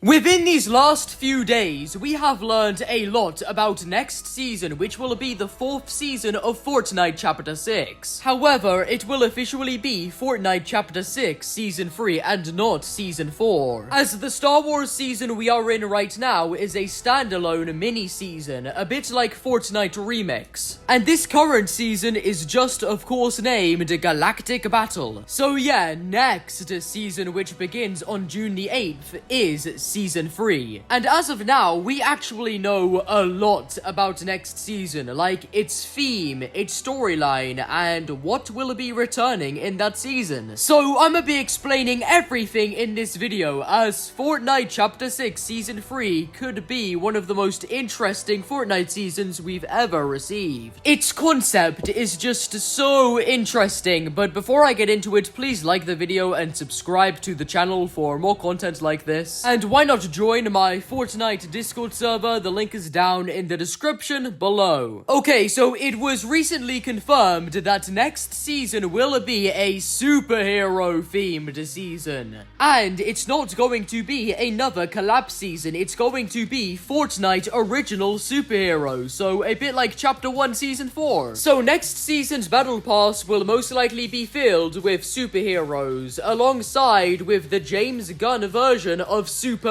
Within these last few days, we have learned a lot about next season, which will be the 4th season of Fortnite Chapter 6. However, it will officially be Fortnite Chapter 6 Season 3 and not Season 4. As the Star Wars season we are in right now is a standalone mini-season, a bit like Fortnite Remix. And this current season is just, of course, named Galactic Battle. So yeah, next season, which begins on June the 8th, is Season 3. And as of now, we actually know a lot about next season, like its theme, its storyline, and what will be returning in that season. So I'm gonna be explaining everything in this video, as Fortnite Chapter 6 Season 3 could be one of the most interesting Fortnite seasons we've ever received. Its concept is just so interesting, but before I get into it, please like the video and subscribe to the channel for more content like this. And why not join my Fortnite Discord server? The link is down in the description below. Okay, so it was recently confirmed that next season will be a superhero themed season. And it's not going to be another collab season, it's going to be Fortnite original superheroes, so a bit like Chapter 1 Season 4. So next season's battle pass will most likely be filled with superheroes, alongside with the James Gunn version of Superman.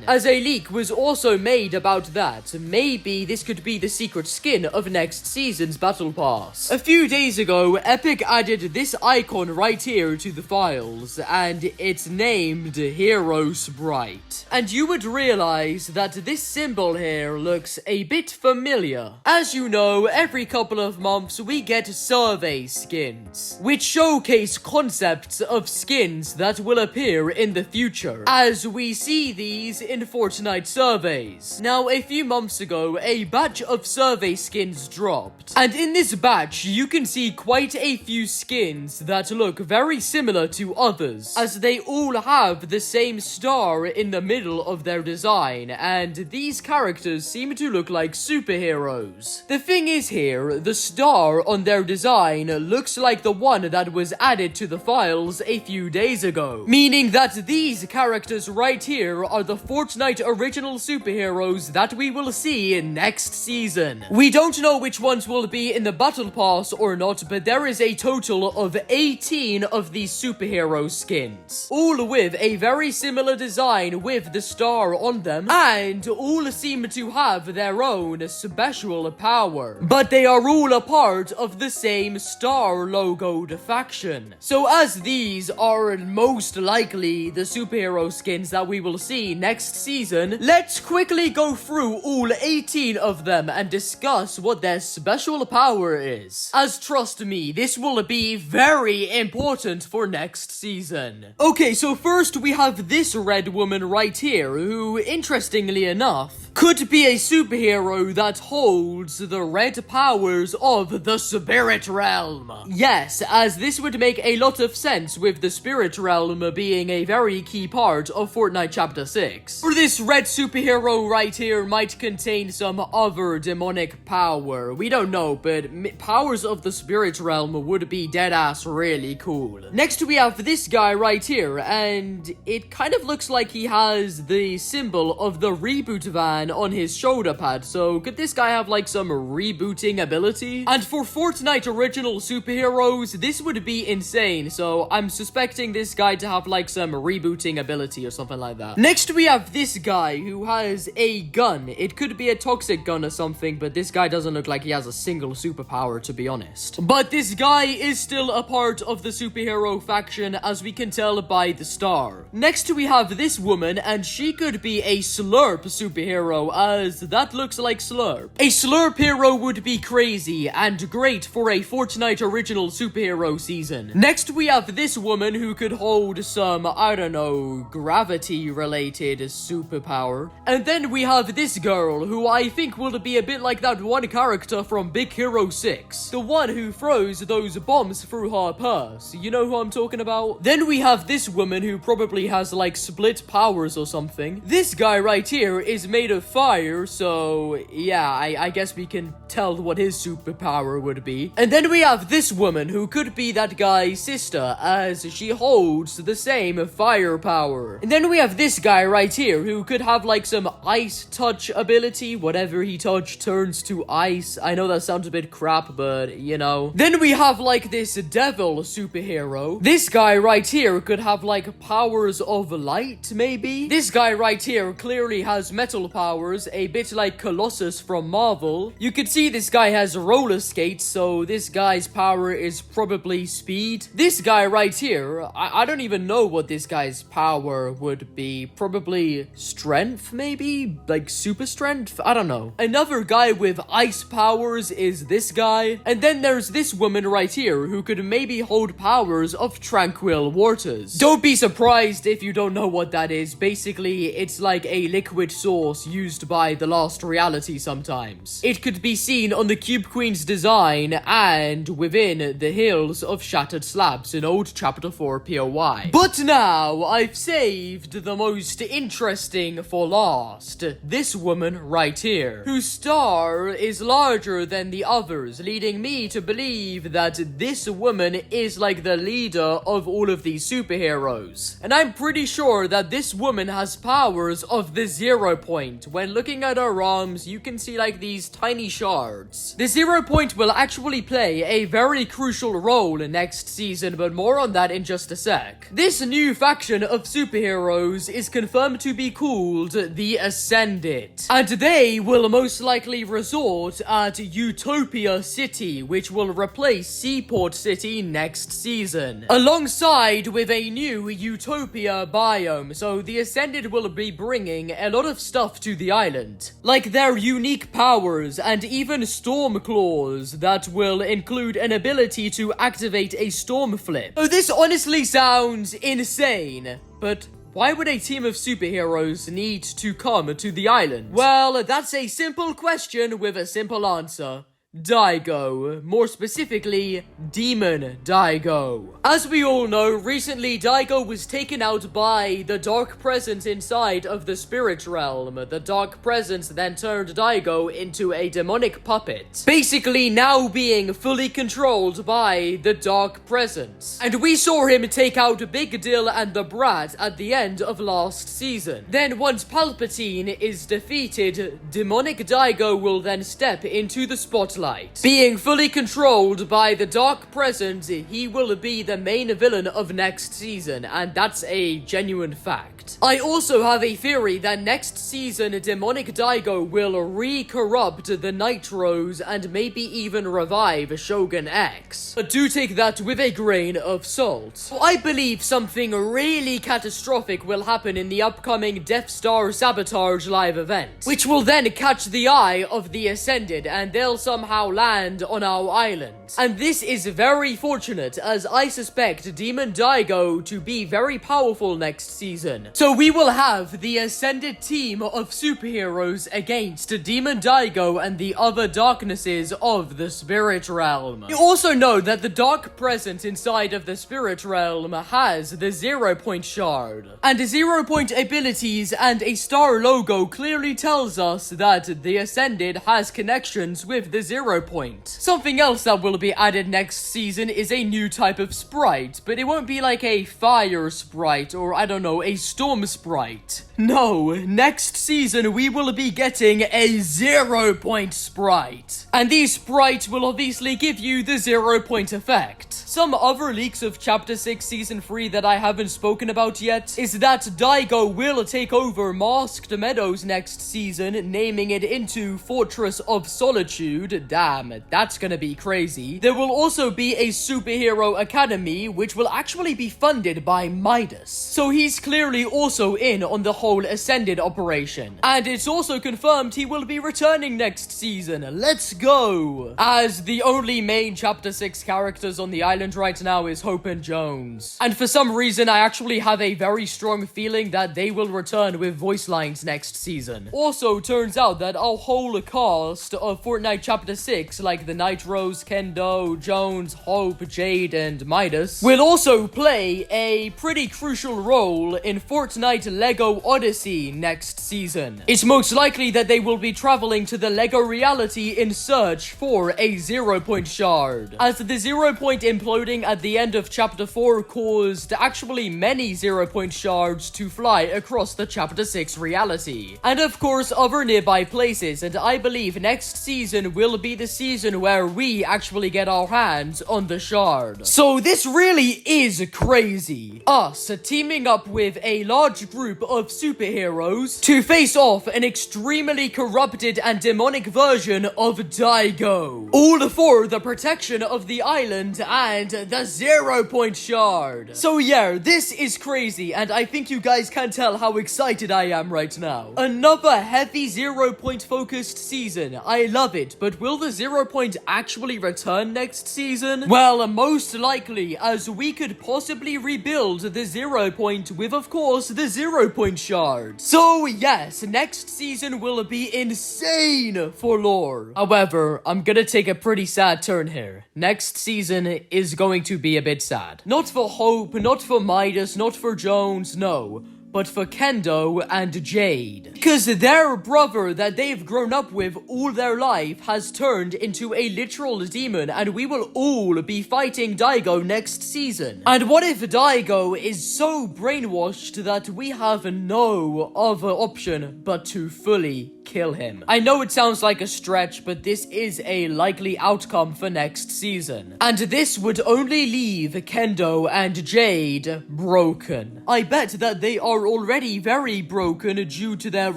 As a leak was also made about that, maybe this could be the secret skin of next season's battle pass. A few days ago, Epic added this icon right here to the files, and it's named Hero Sprite. And you would realize that this symbol here looks a bit familiar. As you know, every couple of months we get survey skins, which showcase concepts of skins that will appear in the future, as we see these in Fortnite surveys. Now, a few months ago, a batch of survey skins dropped, and in this batch, you can see quite a few skins that look very similar to others, as they all have the same star in the middle of their design, and these characters seem to look like superheroes. The thing is here, the star on their design looks like the one that was added to the files a few days ago, meaning that these characters right here are the Fortnite original superheroes that we will see in next season. We don't know which ones will be in the battle pass or not, but there is a total of 18 of these superhero skins, all with a very similar design with the star on them, and all seem to have their own special power, but they are all a part of the same star logoed faction. So as these are most likely the superhero skins that we will see next season, let's quickly go through all 18 of them and discuss what their special power is, as trust me, this will be very important for next season. Okay, so first we have this red woman right here, who, interestingly enough, could be a superhero that holds the red powers of the spirit realm. Yes, as this would make a lot of sense with the spirit realm being a very key part of Fortnite Chapter 6. For this red superhero right here might contain some other demonic power. We don't know, but powers of the spirit realm would be deadass really cool. Next we have this guy right here, and it kind of looks like he has the symbol of the reboot van on his shoulder pad, so could this guy have like some rebooting ability? And for Fortnite original superheroes, this would be insane, so I'm suspecting this guy to have like some rebooting ability or something like that. Next we have this guy who has a gun. It could be a toxic gun or something, but this guy doesn't look like he has a single superpower, to be honest. But this guy is still a part of the superhero faction, as we can tell by the star. Next we have this woman, and she could be a slurp superhero, as that looks like Slurp. A Slurp hero would be crazy and great for a Fortnite original superhero season. Next we have this woman who could hold some, I don't know, gravity related superpower. And then we have this girl, who I think will be a bit like that one character from Big Hero 6. The one who throws those bombs through her purse. You know who I'm talking about? Then we have this woman who probably has like split powers or something. This guy right here is made of fire, so yeah, I guess we can tell what his superpower would be. And then we have this woman who could be that guy's sister, as she holds the same firepower. And then we have this guy right here who could have like some ice touch ability. Whatever he touch turns to ice. I know that sounds a bit crap, but you know. Then we have like this devil superhero. This guy right here could have like powers of light, maybe. This guy right here clearly has metal powers, a bit like Colossus from Marvel. You could see this guy has roller skates, so this guy's power is probably speed. This guy right here, I don't even know what this guy's power would be. Probably strength, maybe? Like super strength? I don't know. Another guy with ice powers is this guy. And then there's this woman right here who could maybe hold powers of tranquil waters. Don't be surprised if you don't know what that is. Basically, it's like a liquid source used by The Last Reality sometimes. It could be seen on the Cube Queen's design and within the hills of Shattered Slabs in old Chapter 4 POI. But now, I've saved the most interesting for last. This woman right here, whose star is larger than the others, leading me to believe that this woman is like the leader of all of these superheroes. And I'm pretty sure that this woman has powers of the 0 point. When looking at her arms, you can see like these tiny shards. The 0 point will actually play a very crucial role next season, but more on that in just a sec. This new faction of superheroes is confirmed to be called the Ascendant, and they will most likely resort at Utopia City, which will replace Seaport City next season, alongside with a new Utopia biome. So the Ascended will be bringing a lot of stuff to the island, like their unique powers and even storm claws that will include an ability to activate a storm flip. Oh, this honestly sounds insane, but why would a team of superheroes need to come to the island? Well, that's a simple question with a simple answer. DAIGO, more specifically, Demon DAIGO. As we all know, recently DAIGO was taken out by the dark presence inside of the spirit realm. The dark presence then turned DAIGO into a demonic puppet, basically now being fully controlled by the dark presence. And we saw him take out Big Dill and the Brat at the end of last season. Then once Palpatine is defeated, demonic DAIGO will then step into the spotlight. Being fully controlled by the dark presence, he will be the main villain of next season, and that's a genuine fact. I also have a theory that next season, demonic DAIGO will re-corrupt the Nitros and maybe even revive Shogun X. But do take that with a grain of salt. I believe something really catastrophic will happen in the upcoming Death Star Sabotage live event, which will then catch the eye of the Ascended, and they'll somehow land on our island. And this is very fortunate, as I suspect Demon DAIGO to be very powerful next season. So we will have the Ascended team of superheroes against Demon DAIGO and the other darknesses of the spirit realm. You also know that the dark presence inside of the spirit realm has the 0 point shard, and 0 point abilities and a star logo clearly tells us that the Ascended has connections with the 0 point. Something else that will be added next season is a new type of sprite, but it won't be like a fire sprite or I don't know, a storm sprite. No, next season we will be getting a 0 point sprite. And these sprites will obviously give you the 0 point effect. Some other leaks of Chapter 6 Season 3 that I haven't spoken about yet is that DAIGO will take over Masked Meadows next season, naming it into Fortress of Solitude. Damn, that's gonna be crazy. There will also be a superhero academy, which will actually be funded by Midas. So he's clearly also in on the whole Ascended operation. And it's also confirmed he will be returning next season. Let's go! As the only main Chapter 6 characters on the island right now is Hope and Jones. And for some reason, I actually have a very strong feeling that they will return with voice lines next season. Also, turns out that our whole cast of Fortnite Chapter 6, like the Nitros, Kendo, Jones, Hope, Jade, and Midas, will also play a pretty crucial role in Fortnite Lego Odyssey next season. It's most likely that they will be traveling to the Lego reality in search for a 0-point shard, as the 0-point imploding at the end of Chapter 4 caused actually many 0-point shards to fly across the Chapter 6 reality, and of course other nearby places, and I believe next season will be the season where we actually get our hands on the shard. So this really is crazy. Us teaming up with a large group of superheroes to face off an extremely corrupted and demonic version of DAIGO, all for the protection of the island and the 0-point shard. So yeah, this is crazy, and I think you guys can tell how excited I am right now. Another heavy 0-point focused season. I love it, but will the 0-point actually return next season? Well, most likely, as we could possibly rebuild the 0-point with, of course, the 0-point shard. So yes, next season will be insane for lore. However, I'm gonna take a pretty sad turn here. Next season is going to be a bit sad. Not for Hope, not for Midas, not for Jones, no, but for Kendo and Jade. Because their brother that they've grown up with all their life has turned into a literal demon, and we will all be fighting DAIGO next season. And what if DAIGO is so brainwashed that we have no other option but to fully kill him? I know it sounds like a stretch, but this is a likely outcome for next season. And this would only leave Kendo and Jade broken. I bet that they are already very broken due to their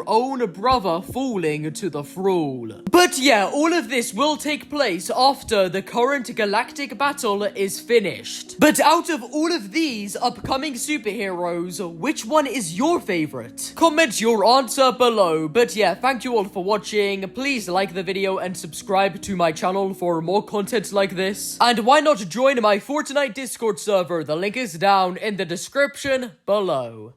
own brother falling to the thrall. But yeah, all of this will take place after the current galactic battle is finished. But out of all of these upcoming superheroes, which one is your favorite? Comment your answer below. But yeah, thank you all for watching. Please like the video and subscribe to my channel for more content like this. And why not join my Fortnite Discord server? The link is down in the description below.